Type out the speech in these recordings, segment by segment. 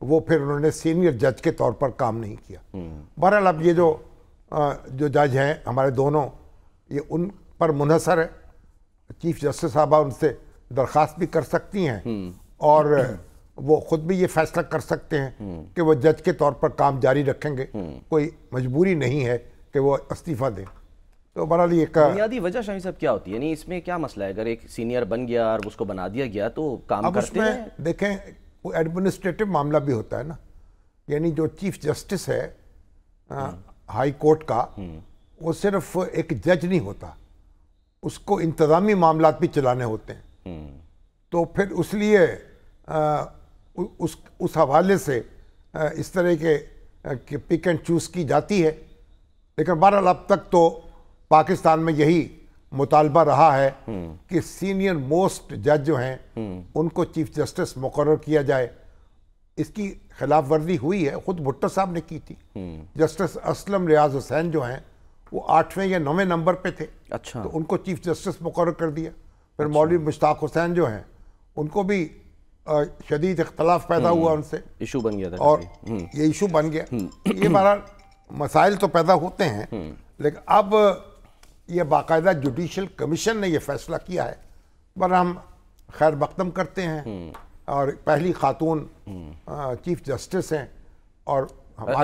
وہ پھر انہوں نے سینئر جج کے طور پر کام نہیں کیا. بہرحال اب یہ جو جج ہیں ہمارے دونوں, یہ ان پر منحصر ہے. چیف جسٹس صاحبہ ان سے درخواست بھی کر سکتی ہیں اور وہ خود بھی یہ فیصلہ کر سکتے ہیں کہ وہ جج کے طور پر کام جاری رکھیں گے. کوئی مجبوری نہیں ہے کہ وہ استعفیٰ دیں. تو بہرحال یہ بنیادی وجہ شامی صاحب کیا ہوتی ہے, یعنی اس میں کیا مسئلہ ہے؟ اگر ایک سینئر بن گیا اور اس کو بنا دیا گیا تو کام کرتے ہیں. دیکھیں وہ ایڈمنسٹریٹو معاملہ بھی ہوتا ہے نا, یعنی جو چیف جسٹس ہے ہائی کورٹ کا, وہ صرف ایک جج نہیں ہوتا, اس کو انتظامی معاملات بھی چلانے ہوتے ہیں. تو پھر اس لیے اس حوالے سے اس طرح کے پک اینڈ چوز کی جاتی ہے. لیکن بہرحال اب تک تو پاکستان میں یہی مطالبہ رہا ہے کہ سینئر موسٹ جج جو ہیں ان کو چیف جسٹس مقرر کیا جائے. اس کی خلاف ورزی ہوئی ہے, خود بھٹو صاحب نے کی تھی. جسٹس اسلم ریاض حسین جو ہیں وہ 8ویں یا 9ویں نمبر پہ تھے, تو ان کو چیف جسٹس مقرر کر دیا. پھر مولوی مشتاق حسین جو ہیں ان کو بھی شدید اختلاف پیدا ہوا ان سے, ایشو بن گیا تھا, اور یہ ایشو بن گیا. یہ بہرحال مسائل تو پیدا ہوتے ہیں, لیکن اب یہ باقاعدہ جوڈیشل کمیشن نے یہ فیصلہ کیا ہے. پر ہم خیر مقدم کرتے ہیں, اور پہلی خاتون چیف جسٹس ہیں اور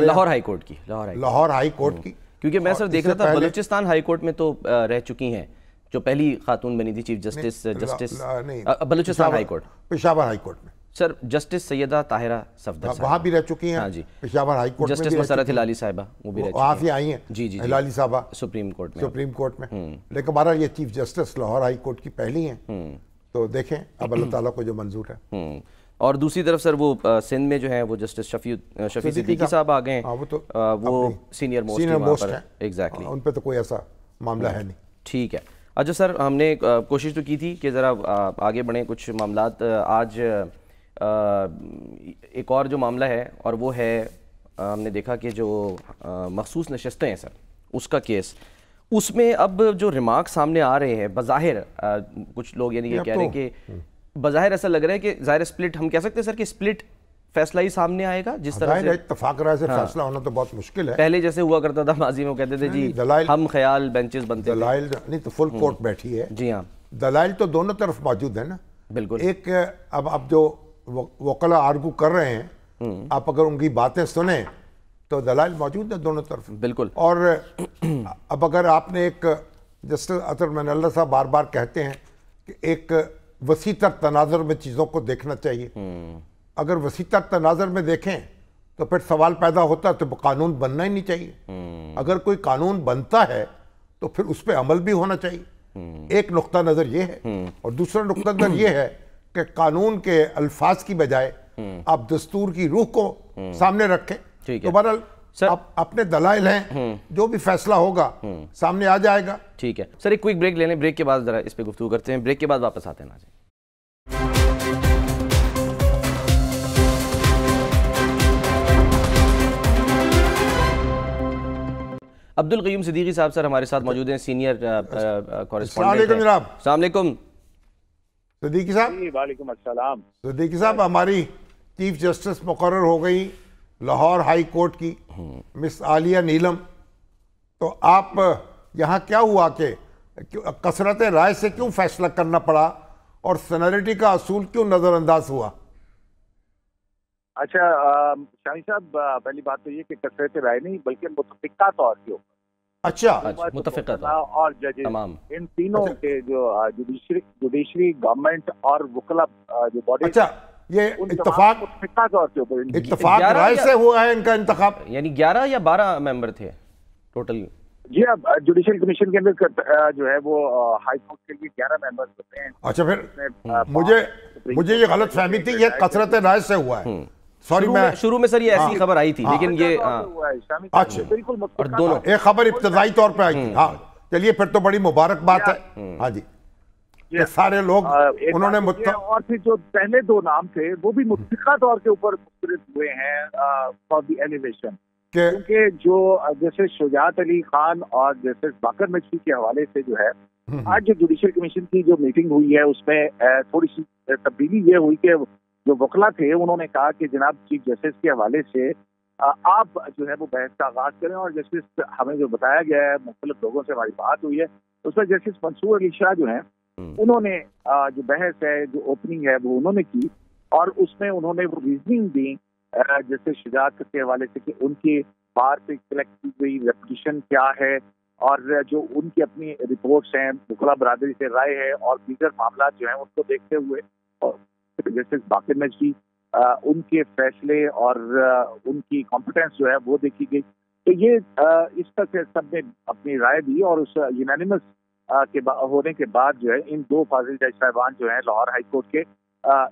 لاہور ہائی کورٹ کی. لاہور ہائی کورٹ کی, کیونکہ میں سر دیکھ رہا تھا بلوچستان ہائی کورٹ میں تو رہ چکی ہیں جو پہلی خاتون بنی تھی chief justice. Balochistan high court, Peshawar high court میں سر جسٹس سیدہ طاہرہ صفدر صاحبہ وہاں بھی رہ چکی ہیں. پشاور ہائی کورٹ میں جسٹس مسرت ہلالی صاحبہ وہ بھی رہ چکی ہیں, وہاں سے آئی ہیں. جی جی ہلالی صاحبہ سپریم کورٹ میں. لیکن بہرحال یہ chief justice Lahore high court کی پہلی ہیں. تو دیکھیں اب اللہ تعالیٰ کو جو منظور ہے. اور دوسری طرف سر وہ سندھ میں جو ہیں وہ جسٹس شفیع صدیقی صاحب آ گئے ہیں, وہ سینئر موسٹ ہیں. ایگزیکٹلی, ان پہ تو کوئی ایسا معاملہ ہے نہیں. ٹھیک ہے. اچھا سر, ہم نے کوشش تو کی تھی کہ ذرا آگے بڑھیں کچھ معاملات. آج ایک اور جو معاملہ ہے اور وہ ہے, ہم نے دیکھا کہ جو مخصوص نشستیں ہیں سر اس کا کیس, اس میں اب جو ریمارک سامنے آ رہے ہیں بظاہر کچھ لوگ یعنی یہ کہہ رہے ہیں کہ بظاہر ایسا لگ رہا ہے کہ ظاہر سپلٹ, ہم کہہ سکتے ہیں سر کہ سپلٹ فیصلہ ہی سامنے آئے گا جس طرح سے اتفاق رائے سے فیصلہ ہونا تو بہت مشکل ہے. پہلے جیسے ہوا کرتا تھا ماضی میں, وہ کہتے تھے جی ہم خیال بینچز بنتے تھے. دلائل نہیں تو فل کورٹ بیٹھی ہے. جی ہاں, دلائل تو دونوں طرف موجود ہیں نا. بالکل. ایک اب جو وکلا آرگو کر رہے ہیں, آپ اگر ان کی باتیں سنیں تو دلائل موجود ہیں دونوں طرف. بالکل. اور اب اگر آپ نے ایک جسٹس اطہر من اللہ صاحب بار بار کہتے ہیں کہ ایک وسیع تر تناظر میں چیزوں کو دیکھنا چاہیے. اگر وسیع تر تناظر میں دیکھیں تو پھر سوال پیدا ہوتا ہے تو قانون بننا ہی نہیں چاہیے. اگر کوئی قانون بنتا ہے تو پھر اس پہ عمل بھی ہونا چاہیے. ایک نقطہ نظر یہ ہے, اور دوسرا نقطہ نظر یہ ہے کہ قانون کے الفاظ کی بجائے آپ دستور کی روح کو سامنے رکھیں. تو بہرحال اپنے دلائل ہیں, جو بھی فیصلہ ہوگا سامنے آ جائے گا. ٹھیک ہے سر, ایک کوئک بریک لے لیں, بریک کے بعد ذرا اس پہ گفتگو کرتے ہیں. بریک کے بعد واپس آتے ہیں. ناظرین, عبد القیوم صدیقی صاحب سر ہمارے ساتھ موجود ہیں, سینئر کورسپونڈنٹ. السلام علیکم جناب. السلام علیکم صدیقی صاحب. وعلیکم السلام. صدیقی صاحب, ہماری چیف جسٹس مقرر ہو گئی لاہور ہائی کورٹ کی مس عالیہ نیلم. تو آپ یہاں کیا ہوا کہ کثرت رائے سے کیوں فیصلہ کرنا پڑا, اور سینیرٹی کا اصول کیوں نظر انداز ہوا؟ اچھا شاہی صاحب, پہلی بات تو یہ کہ کثرت رائے نہیں بلکہ متفقہ طور کے اوپر. اچھا, متفقہ اور ججز ان تینوں کے جو جوڈیشری گورنمنٹ اور وکلا جو باڈی, اچھا یہ اتفاق متفقہ طور کے اوپر اتفاق رائے سے ہوا ہے ان کا انتخاب؟ یعنی 11 یا 12 ممبر تھے ٹوٹل؟ جی, اب جوڈیشل کمیشن کے اندر جو ہے وہ ہائی کورٹ کے لیے 11 ممبرز ہوتے ہیں. اچھا, پھر مجھے یہ غلط فہمی تھی, یہ کثرت رائے سے ہوا ہے. سوری, میں شروع میں سر یہ ایسی خبر آئی تھی, لیکن یہ اچھا بالکل اور دونوں ایک خبر ابتدائی طور پہ آئی تھی. ہاں چلیے, پھر تو بڑی مبارک بات ہے. ہاں جی, سارے لوگ انہوں نے اور پھر جو پہلے 2 نام تھے وہ بھی متفقہ طور کے اوپر مسترد ہوئے ہیں فار دی ایلیویشن, کیونکہ جو جیسے شجاعت علی خان اور جیسے باقر مچھی کے حوالے سے جو ہے آج جو جوڈیشل کمیشن کی جو میٹنگ ہوئی ہے اس میں تھوڑی سی تبدیلی یہ ہوئی کہ جو وکلا تھے انہوں نے کہا کہ جناب چیف جسٹس کے حوالے سے آپ جو ہے وہ بحث کا آغاز کریں، اور جسٹس ہمیں جو بتایا گیا ہے مختلف لوگوں سے ہماری بات ہوئی ہے اس میں جسٹس منصور علی شاہ جو ہیں انہوں نے جو بحث ہے جو اوپننگ ہے وہ انہوں نے کی، اور اس میں انہوں نے وہ ریزننگ دی جیسے شجاعت کے حوالے سے کہ ان کے بار سے کلیکٹ کی گئی ریپوٹیشن کیا ہے، اور جو ان کی اپنی رپورٹس ہیں وکلا برادری سے رائے ہے، اور دیگر معاملات جو ہیں ان کو دیکھتے ہوئے اور جسٹس باقر نقوی ان کے فیصلے اور ان کی کمپٹنس جو ہے وہ دیکھی گئی. تو یہ اس طرح سے سب نے اپنی رائے دی، اور اس یونانیمس کے ہونے کے بعد جو ہے ان دو فاضل جج صاحبان جو ہیں لاہور ہائی کورٹ کے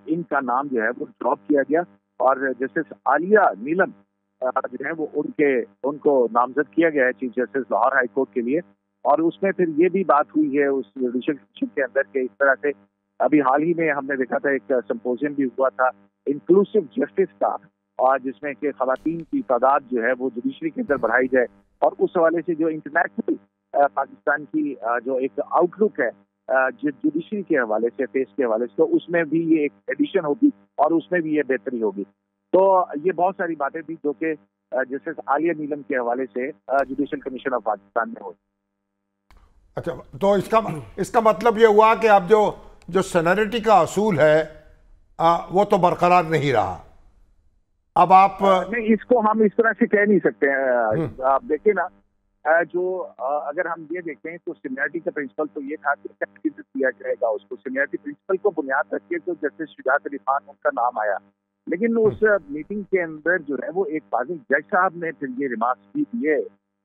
ان کا نام جو ہے وہ ڈراپ کیا گیا، اور جسٹس عالیہ نیلم جو ہے وہ ان کو نامزد کیا گیا ہے chief justice Lahore high court کے لیے. اور اس میں پھر یہ بھی بات ہوئی ہے اس جوڈیشل کمیشن کے اندر کہ اس طرح سے ابھی حال ہی میں ہم نے دیکھا تھا ایک سمپوزیم بھی ہوا تھا انکلوسو جسٹس کا، اور جس میں کہ خواتین کی تعداد جو ہے وہ جوڈیشری کے اندر بڑھائی جائے، اور اس حوالے سے جو انٹرنیشنل پاکستان کی جو ایک آؤٹ لک ہے جوڈیشری کے حوالے سے فیس کے حوالے سے، تو اس میں بھی یہ ایک ایڈیشن ہوگی اور اس میں بھی یہ بہتری ہوگی. تو یہ بہت ساری باتیں تھیں جو کہ جسٹس عالیہ نیلم کے حوالے سے جوڈیشل کمیشن آف پاکستان میں ہوئی. اچھا، تو اس کا مطلب یہ ہوا کہ اب جو سینیرٹی کا اصول ہے وہ تو برقرار نہیں رہا. اب آپ نہیں، اس کو ہم اس طرح سے کہہ نہیں سکتے ہیں. آپ دیکھیں نا، جو اگر ہم یہ دیکھیں تو سینیرٹی کا پرنسپل تو یہ تھا کہ کیا جائے گا اس کو. سینیرٹی پرنسپل کو بنیاد رکھ کے تو جسٹس شجاعت علی خان ان کا نام آیا، لیکن اس میٹنگ کے اندر جو ہے وہ ایک فاضل جج صاحب نے پھر یہ ریمارکس بھی دیے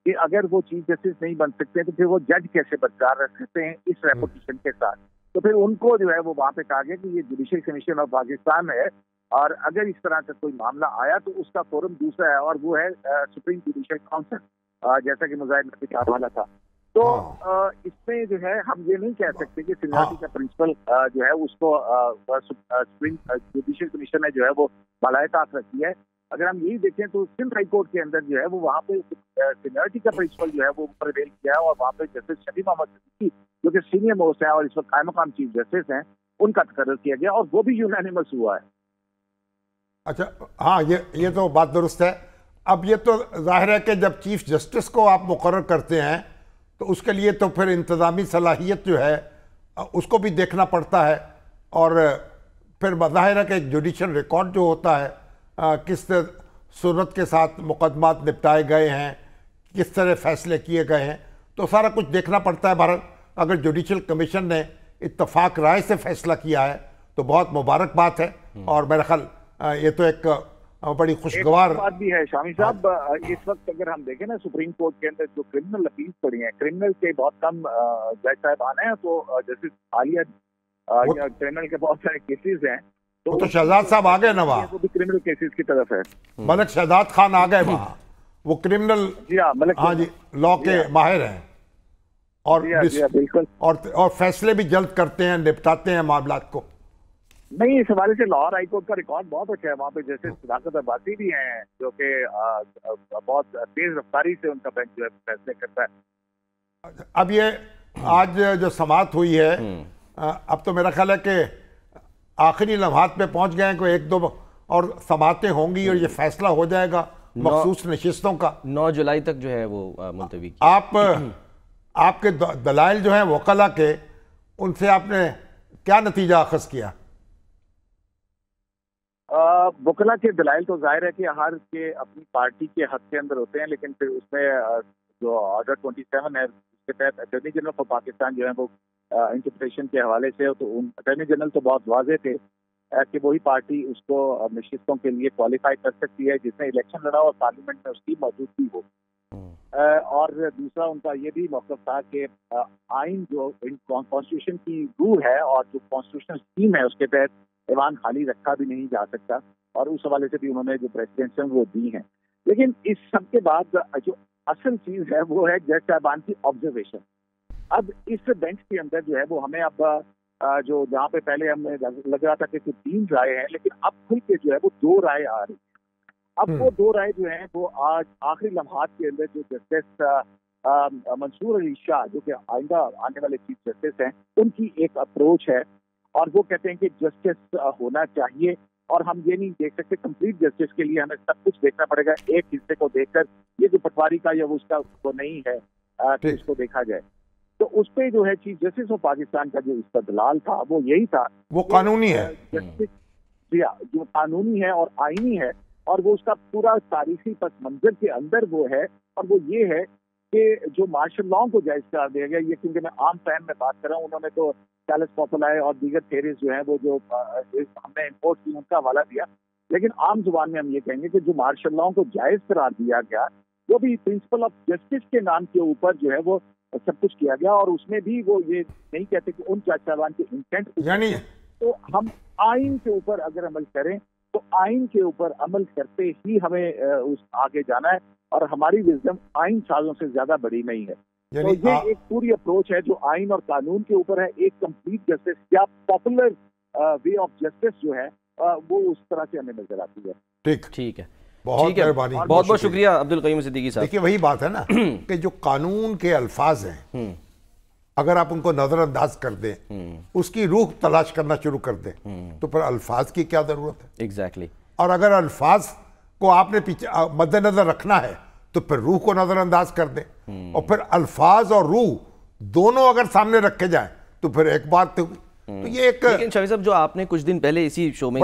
کہ اگر وہ چیف جسٹس نہیں بن سکتے تو پھر وہ جج کیسے برقرار رکھ سکتے ہیں اس ریپوٹیشن کے ساتھ. تو پھر ان کو جو ہے وہ وہاں پہ کہا گیا کہ یہ جوڈیشل کمیشن آف پاکستان ہے، اور اگر اس طرح کا کوئی معاملہ آیا تو اس کا فورم دوسرا ہے، اور وہ ہے سپریم جوڈیشل کاؤنسل، جیسا کہ مظاہر نبی کا حوالہ تھا. تو اس میں جو ہے ہم یہ نہیں کہہ سکتے کہ سینیرٹی کا پرنسپل جو ہے اس کو سپریم جوڈیشل کمیشن نے جو ہے وہ بالائے طاق رکھی ہے. اگر ہم یہی دیکھیں تو سندھ ہائی کورٹ کے اندر جو ہے وہ وہاں پہ سینیرٹی کا پرنسپل جو ہے وہ پریویل کیا ہے، اور وہاں پہ جسٹس شفیع محمد صدیقی جو کہ سینئر موسٹ ہیں اور اس وقت قائم مقام چیف جسٹس ہیں ان کا تقرر کیا گیا، اور وہ بھی یونانیمس ہوا ہے. اچھا، ہاں، یہ تو بات درست ہے. اب یہ تو ظاہر ہے کہ جب چیف جسٹس کو آپ مقرر کرتے ہیں تو اس کے لیے تو پھر انتظامی صلاحیت جو ہے اس کو بھی دیکھنا پڑتا ہے، اور پھر ظاہر ہے کہ جوڈیشل ریکارڈ جو ہوتا ہے کس صورت کے ساتھ مقدمات نپٹائے گئے ہیں، کس طرح فیصلے کیے گئے ہیں، تو سارا کچھ دیکھنا پڑتا ہے. بہرحال اگر جوڈیشل کمیشن نے اتفاق رائے سے فیصلہ کیا ہے تو بہت مبارک بات ہے، اور میرا خیال یہ تو ایک بڑی خوشگوار بات بھی ہے. شامی صاحب، اس وقت اگر ہم دیکھیں نا سپریم کورٹ کے اندر جو کرمنل اپیل پڑی ہیں، کرمنل کے بہت کم جج صاحب آنے ہیں، تو جیسے عالیہ کرمنل کے بہت سارے کیسز ہیں، تو شہزاد صاحب آ گئے نا وہاں، وہ بھی کرمنل کیسز کی طرف ہے. ملک شہزاد خان آ گئے وہاں، وہ کرمنل ہاں جی لا کے ماہر ہیں، اور بالکل، اور فیصلے بھی جلد کرتے ہیں، نپٹاتے ہیں معاملات کو. نہیں، اس حوالے سے لاہور ہائی کورٹ کا ریکارڈ بہت اچھا ہے. وہاں پہ جیسے صداقت عباسی بھی ہیں جو کہ بہت تیز رفتاری سے ان کا بینچ جو ہے فیصلے کرتا ہے. اب یہ آج جو سماعت ہوئی ہے، اب تو میرا خیال ہے کہ آخری لمحات پہ پہنچ گئے ہیں، کوئی ایک دو اور سماعتیں ہوں گی اور یہ فیصلہ ہو جائے گا مخصوص نشستوں کا. 9 جولائی تک جو ہے وہ ملتوی. آپ کے دلائل جو ہیں وکلا کے، ان سے آپ نے کیا نتیجہ اخذ کیا؟ وکلا کے دلائل تو ظاہر ہے کہ ہر کے اپنی پارٹی کے حق کے اندر ہوتے ہیں، لیکن پھر اس میں جو آرڈر 27 ہے اس کے تحت اٹارنی جنرل آف پاکستان جو ہے وہ انٹرپریشن کے حوالے سے، تو اٹارنی جنرل تو بہت واضح تھے کہ وہی پارٹی اس کو نشستوں کے لیے کوالیفائی کر سکتی ہے جس نے الیکشن لڑا اور پارلیمنٹ میں اس کی موجودگی ہو. اور دوسرا ان کا یہ بھی موقف تھا کہ آئین جو کانسٹیٹیوشن کی روح ہے اور جو کانسٹیٹیوشنل اسکیم ہے اس کے تحت ایوان خالی رکھا بھی نہیں جا سکتا، اور اس حوالے سے بھی انہوں نے جو پریسیڈنٹس وہ دی ہیں. لیکن اس سب کے بعد جو اصل چیز ہے وہ ہے جج صاحبان کی آبزرویشن. اب اس بینچ کے اندر جو ہے وہ ہمیں اب جو جہاں پہ پہلے ہمیں لگ رہا تھا کہ 3 رائے ہیں، لیکن اب کھل کے جو ہے وہ 2 رائے آ رہی ہیں. اب وہ 2 رائے جو ہیں وہ آج آخری لمحات کے اندر جو جسٹس منصور علی شاہ جو کہ آئندہ آنے والے چیف جسٹس ہیں ان کی ایک اپروچ ہے، اور وہ کہتے ہیں کہ جسٹس ہونا چاہیے اور ہم یہ نہیں دیکھ سکتے کمپلیٹ جسٹس کے لیے ہمیں سب کچھ دیکھنا پڑے گا ایک حصے کو دیکھ کر. یہ جو پٹواری کا یا اس کا وہ نہیں ہے کہ اس کو دیکھا جائے. تو اس پہ جو ہے چیف جسٹس آف پاکستان کا جو استدلال تھا وہ یہی تھا, وہ قانونی ہے, جو قانونی ہے اور آئینی ہے, اور وہ اس کا پورا تاریخی پس منظر کے اندر وہ ہے, اور وہ یہ ہے کہ جو مارشل لاء کو جائز قرار دیا گیا. یہ کیونکہ میں عام فہم میں بات کر رہا ہوں, انہوں نے تو چارلس پاپولائے اور دیگر تھیریز جو ہیں وہ جو ہم نے امپورٹ کی ان کا حوالہ دیا, لیکن عام زبان میں ہم یہ کہیں گے کہ جو مارشل لاء کو جائز قرار دیا گیا وہ بھی پرنسپل آف جسٹس کے نام کے اوپر جو ہے وہ سب کچھ کیا گیا, اور اس میں بھی وہ یہ نہیں کہتے کہ ان جج صاحبان کے انٹینٹ, یعنی تو ہم آئین کے اوپر اگر عمل کریں تو آئین کے اوپر عمل کرتے ہی ہمیں اس آگے جانا ہے, اور ہماری وزڈم آئین سازوں سے زیادہ بڑی نہیں ہے. تو یہ ایک پوری اپروچ ہے جو آئین اور قانون کے اوپر ہے. ایک کمپلیٹ جسٹس یا پاپولر وے آف جسٹس جو ہے وہ اس طرح سے ہمیں نظر آتی ہے. ٹھیک ہے, بہت مہربانی, بہت بہت شکریہ عبدالقیوم صدیقی صاحب. دیکھیے وہی بات ہے نا کہ جو قانون کے الفاظ ہیں اگر آپ ان کو نظر انداز کر دیں, اس کی روح تلاش کرنا شروع کر دیں, تو پھر الفاظ کی کیا ضرورت ہے؟ ایگزیکٹلی. اور اگر الفاظ کو آپ نے پیچھے مد نظر رکھنا ہے تو پھر روح کو نظر انداز کر دیں, اور پھر الفاظ اور روح دونوں اگر سامنے رکھے جائیں تو پھر ایک بات تو یہ ایک. لیکن شامی صاحب جو آپ نے کچھ دن پہلے اسی شو میں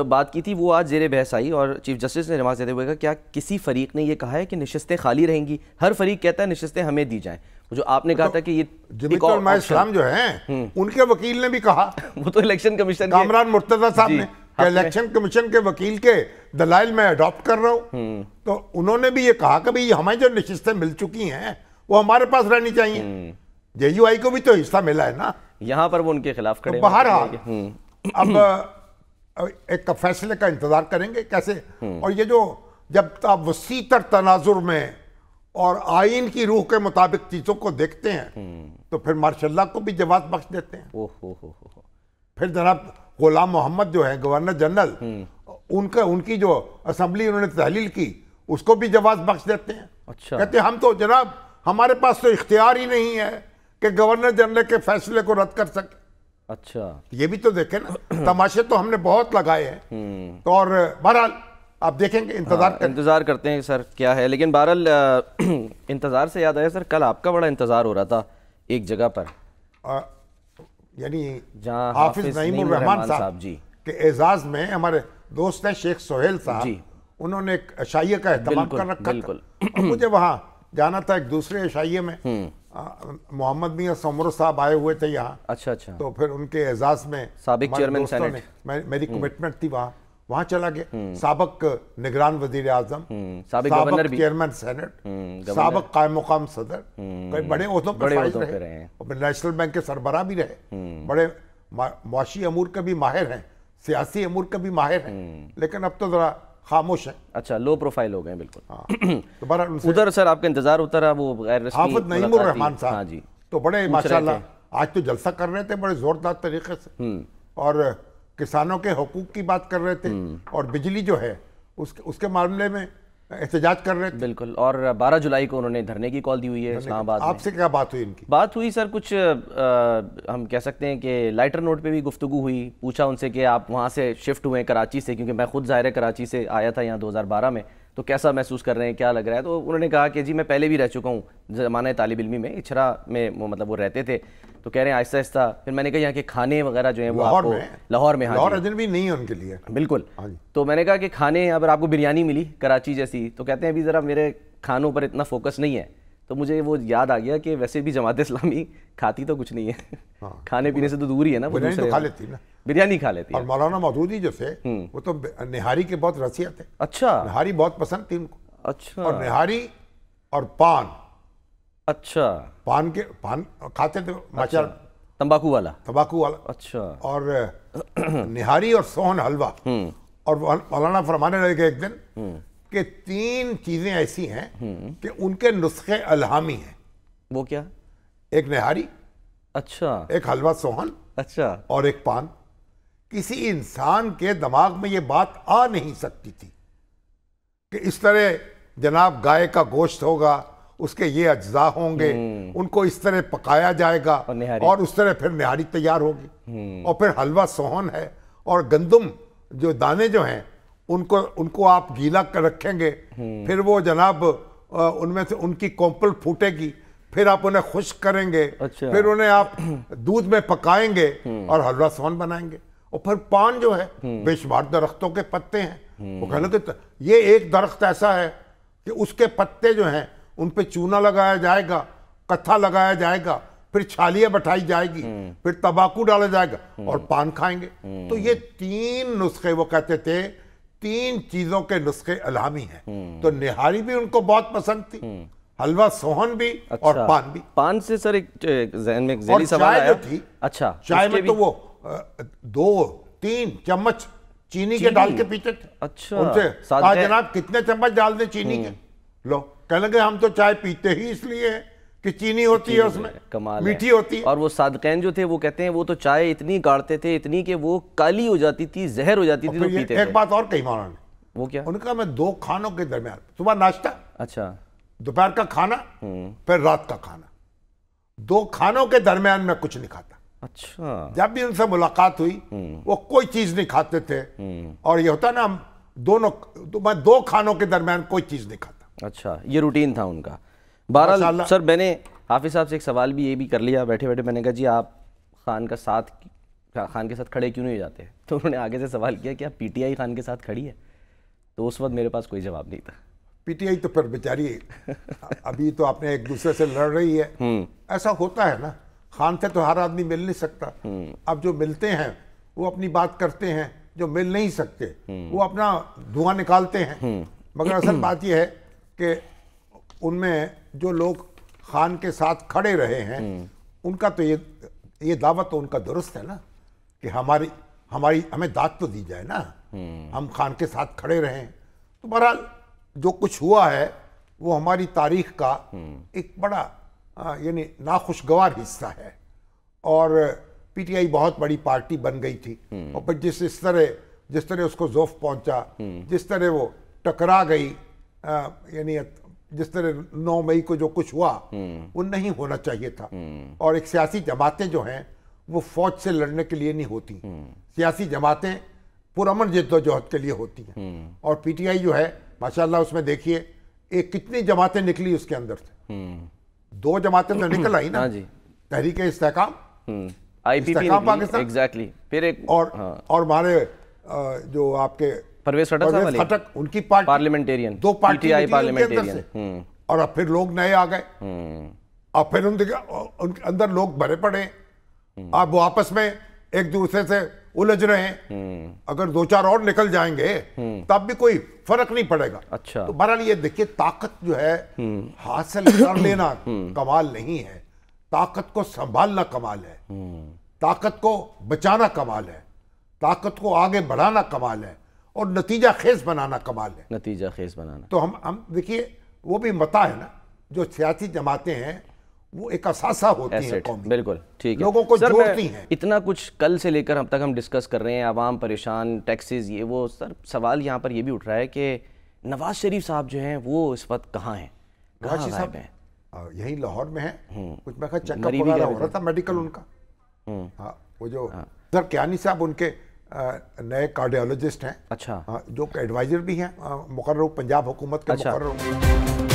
بات کی تھی وہ آج زیر بحث آئی, اور چیف جسٹس نے جماعت دیتے ہوئے کہا کیا کسی فریق نے یہ کہا ہے کہ نشستیں خالی رہیں گی؟ ہر فریق کہتا ہے نشستیں ہمیں دی جائیں. جو آپ نے کہا تھا کہ یہ جمیعت علماء اسلام جو ہیں ان کے وکیل نے بھی کہا, وہ تو الیکشن کمیشن کامران مرتضیٰ صاحب نے کہ الیکشن کمیشن کے وکیل کے دلائل میں اڈاپٹ کر رہا ہوں, تو انہوں نے بھی یہ کہا کہ بھئی ہمیں جو نشستیں مل چکی ہیں وہ ہمارے پاس رہنی چاہیے. جے یو آئی کو بھی تو حصہ ملا ہے نا, یہاں پر وہ ان کے خلاف کھڑے. بہرحال اب ایک فیصلے کا انتظار کریں گے کیسے, اور یہ جو جب آپ وسیع تر تناظر میں اور آئین کی روح کے مطابق چیزوں کو دیکھتے ہیں تو پھر ماشاء اللہ کو بھی جواز بخش دیتے ہیں. پھر جناب غلام محمد جو ہیں گورنر جنرل, ان کی جو اسمبلی انہوں نے تحلیل کی اس کو بھی جواز بخش دیتے ہیں. کہتے ہیں ہم تو جناب ہمارے پاس تو اختیار ہی نہیں ہے کہ گورنر جنرل کے فیصلے کو رد کر سکے. اچھا یہ بھی تو دیکھیں نا, تماشے تو ہم نے بہت لگائے ہیں. تو اور بہرحال آپ دیکھیں گے, انتظار کرتے ہیں سر کیا ہے. لیکن بہرحال انتظار سے یاد آیا سر, کل آپ کا بڑا انتظار ہو رہا تھا ایک جگہ پر, یعنی جہاں حافظ نعیم الرحمان صاحب جی کے اعزاز میں ہمارے دوست ہیں شیخ سہیل صاحب, انہوں نے ایک عشائیہ کا اہتمام کر رکھا تھا, اور مجھے وہاں جانا تھا ایک دوسرے عشائیے میں. محمد میاں سمرو صاحب آئے ہوئے تھے یہاں. اچھا اچھا. تو پھر ان کے اعزاز میں سابق چیئرمین سینٹ, میری کمٹمنٹ تھی وہاں چلا گیا. سابق نگران وزیر اعظم, سابق چیئرمین سینٹ, سابق قائم مقام صدر, کئی بڑے عہدوں پر فائز رہے, اور نیشنل بینک کے سربراہ بھی رہے, بڑے معاشی امور کا بھی ماہر ہیں, سیاسی امور کا بھی ماہر ہیں, لیکن اب تو ذرا خاموش ہے. اچھا, لو پروفائل ہو گئے بالکل. ادھر سر آپ کا انتظار ہوتا رہا, وہ غیر رسمی حافظ نعیم الرحمان صاحب تو بڑے ماشاءاللہ آج تو جلسہ کر رہے تھے بڑے زوردار طریقے سے, اور کسانوں کے حقوق کی بات کر رہے تھے, اور بجلی جو ہے اس کے معاملے میں احتجاج کر رہے تھے. بالکل. اور 12 جولائی کو انہوں نے دھرنے کی کال دی ہوئی ہے اسلام آباد میں. آپ سے کیا بات ہوئی ان کی؟ بات ہوئی سر کچھ ہم کہہ سکتے ہیں کہ لائٹر نوٹ پہ بھی گفتگو ہوئی. پوچھا ان سے کہ آپ وہاں سے شفٹ ہوئے کراچی سے, کیونکہ میں خود ظاہر ہے کراچی سے آیا تھا یہاں 2012 میں, تو کیسا محسوس کر رہے ہیں, کیا لگ رہا ہے؟ تو انہوں نے کہا کہ جی میں پہلے بھی رہ چکا ہوں زمانہ طالب علمی میں, اچھرا میں مطلب وہ رہتے تھے. تو کہہ رہے ہیں آہستہ آہستہ. پھر میں نے کہا یہاں کے کھانے وغیرہ جو ہیں وہ آپ کو لاہور میں, لاہور اجنبی نہیں ہے ان کے لیے بالکل. تو میں نے کہا کہ کھانے اگر آپ کو بریانی ملی کراچی جیسی, تو کہتے ہیں ابھی ذرا میرے کھانوں پر اتنا فوکس نہیں ہے. تو مجھے وہ یاد آ گیا کہ ویسے بھی جماعت اسلامی کھاتی تو کچھ نہیں ہے, کھانے پینے سے تو دور ہی ہے نا, بریانی کھا لیتی ہے. اور مولانا مودودی جو تھے وہ تو نہاری کے بہت رسیا تھے. اچھا, نہاری بہت پسند تھی ان کو. اچھا. اور نہاری اور پان. اچھا. پان کھاتے تھے ماشاءاللہ, تمباکو والا. اچھا. اور نہاری اور سوہن حلوہ. اور مولانا فرمانے لگے ایک دن کہ 3 چیزیں ایسی ہیں کہ ان کے نسخے الہامی ہیں. وہ کیا؟ ایک نہاری, اچھا, ایک حلوہ سوہن, اچھا, اور ایک پان. کسی انسان کے دماغ میں یہ بات آ نہیں سکتی تھی کہ اس طرح جناب گائے کا گوشت ہوگا, اس کے یہ اجزاء ہوں گے, ان کو اس طرح پکایا جائے گا, اور اس طرح پھر نہاری تیار ہوگی, اور پھر حلوہ سوہن ہے, اور گندم جو دانے جو ہیں ان کو آپ گیلا کر رکھیں گے، پھر وہ جناب ان میں سے ان کی کومپل پھوٹے گی، پھر آپ انہیں خشک کریں گے، پھر انہیں آپ دودھ میں پکائیں گے اور حلوہ سون بنائیں گے۔ اور پھر پان جو ہے بے شمار درختوں کے پتے ہیں، وہ کہنے کہ یہ ایک درخت ایسا ہے کہ اس کے پتے جو ہیں ان پہ چونا لگایا جائے گا، کتھا لگایا جائے گا، پھر چھالیاں بٹھائی جائے گی، پھر تمباکو ڈالا جائے گا اور پان کھائیں گے۔ تو یہ 3 نسخے وہ کہتے تھے 3 چیزوں کے نسخے الہامی ہیں۔ تو نہاری بھی ان کو بہت پسند تھی، حلوہ سوہن بھی اور پان بھی۔ پان سے سر ایک ذہن میں ایک ذیلی سوال آیا۔ اچھا، چائے میں تو وہ 2-3 چمچ چینی کے ڈال کے پیتے تھے۔ اچھا، ان سے کہا جناب کتنے چمچ ڈال دیں چینی کے؟ لو کہنے لگے ہم تو چائے پیتے ہی اس لیے ہیں کہ چینی ہوتی ہے اس میں، میٹھی ہوتی ہے۔ اور وہ صادقین جو تھے وہ کہتے ہیں وہ تو چائے اتنی گاڑتے تھے، اتنی کہ وہ کالی ہو جاتی تھی، زہر ہو جاتی تھی تو پیتے تھے۔ ایک بات اور کہی مولانا نے، وہ کیا؟ ان کا میں 2 کھانوں کے درمیان، صبح ناشتہ، اچھا، دوپہر کا کھانا، پھر رات کا کھانا، 2 کھانوں کے درمیان میں کچھ نہیں کھاتا۔ اچھا، جب بھی ان سے ملاقات ہوئی وہ کوئی چیز نہیں کھاتے تھے، اور یہ ہوتا نا میں 2 کھانوں کے درمیان کوئی چیز نہیں کھاتا۔ اچھا، یہ روٹین تھا ان کا۔ بہرحال سر میں نے حافظ صاحب سے ایک سوال بھی یہ بھی کر لیا بیٹھے بیٹھے، میں نے کہا جی آپ خان کے ساتھ کھڑے کیوں نہیں جاتے؟ تو انہوں نے آگے سے سوال کیا کہ آپ پی ٹی آئی خان کے ساتھ کھڑی ہے؟ تو اس وقت میرے پاس کوئی جواب نہیں تھا۔ پی ٹی آئی تو پھر بیچاری ابھی تو اپنے ایک دوسرے سے لڑ رہی ہے، ایسا ہوتا ہے نا، خان سے تو ہر آدمی مل نہیں سکتا۔ اب جو ملتے ہیں وہ اپنی بات کرتے ہیں، جو مل نہیں سکتے وہ اپنا دھواں نکالتے ہیں۔ مگر اصل بات یہ ہے کہ ان میں جو لوگ خان کے ساتھ کھڑے رہے ہیں ان کا تو یہ دعوت تو ان کا درست ہے نا کہ ہمیں داد تو دی جائے نا، ہم خان کے ساتھ کھڑے رہیں۔ تو بہرحال جو کچھ ہوا ہے وہ ہماری تاریخ کا ایک بڑا یعنی ناخوشگوار حصہ ہے، اور پی ٹی آئی بہت بڑی پارٹی بن گئی تھی، اور پھر جس طرح اس کو ذوف پہنچا، جس طرح وہ ٹکرا گئی، یعنی جس طرح 9 مئی کو جو کچھ ہوا وہ نہیں ہونا چاہیے تھا۔ اور ایک سیاسی جماعتیں جو ہیں وہ فوج سے لڑنے کے لیے نہیں ہوتی، سیاسی جماعتیں پرامن جد و جہد کے لیے ہوتی ہیں، اور پی ٹی آئی جو ہے ماشاءاللہ اس میں دیکھیے ایک کتنی جماعتیں نکلی اس کے اندر سے، 2 جماعتیں تو نکل آئی نا، تحریک استحکام، استحکام پاکستان، پھر ایک اور ہمارے جو آپ کے پرویز خٹک ان کی پارٹی پارلیمنٹیرین، 2 پارٹی اور اب پھر لوگ نئے آ گئے، اب پھر ان کے اندر لوگ بھرے پڑے، اب وہ آپس میں ایک دوسرے سے الجھ رہے ہیں۔ اگر 2-4 اور نکل جائیں گے تب بھی کوئی فرق نہیں پڑے گا۔ اچھا، تو بہرحال یہ دیکھیے طاقت جو ہے حاصل کر لینا کمال نہیں ہے، طاقت کو سنبھالنا کمال ہے، طاقت کو بچانا کمال ہے، طاقت کو آگے بڑھانا کمال ہے، اور نتیجہ خیز بنانا کمال ہے، نتیجہ خیز بنانا۔ تو ہم دیکھیے وہ بھی متا ہے نا، جو سیاسی جماعتیں ہیں وہ ایک اثاثہ ہوتی ہیں قومی، بالکل ٹھیک ہے، لوگوں کو جوڑتی ہیں۔ اتنا کچھ کل سے لے کر اب تک ہم ڈسکس کر رہے ہیں، عوام پریشان، ٹیکسز، یہ وہ، سر سوال یہاں پر یہ بھی اٹھ رہا ہے کہ نواز شریف صاحب جو ہیں وہ اس وقت کہاں ہیں؟ نواز شریف صاحب یہی لاہور میں ہیں، کچھ میں کہا چیک اپ وغیرہ ہو رہا تھا میڈیکل ان کا۔ ہاں، وہ جو سر کیانی صاحب ان کے نئے کارڈیالوجسٹ ہیں، اچھا، جو ایڈوائزر بھی ہیں، مقرر پنجاب حکومت کے مقرر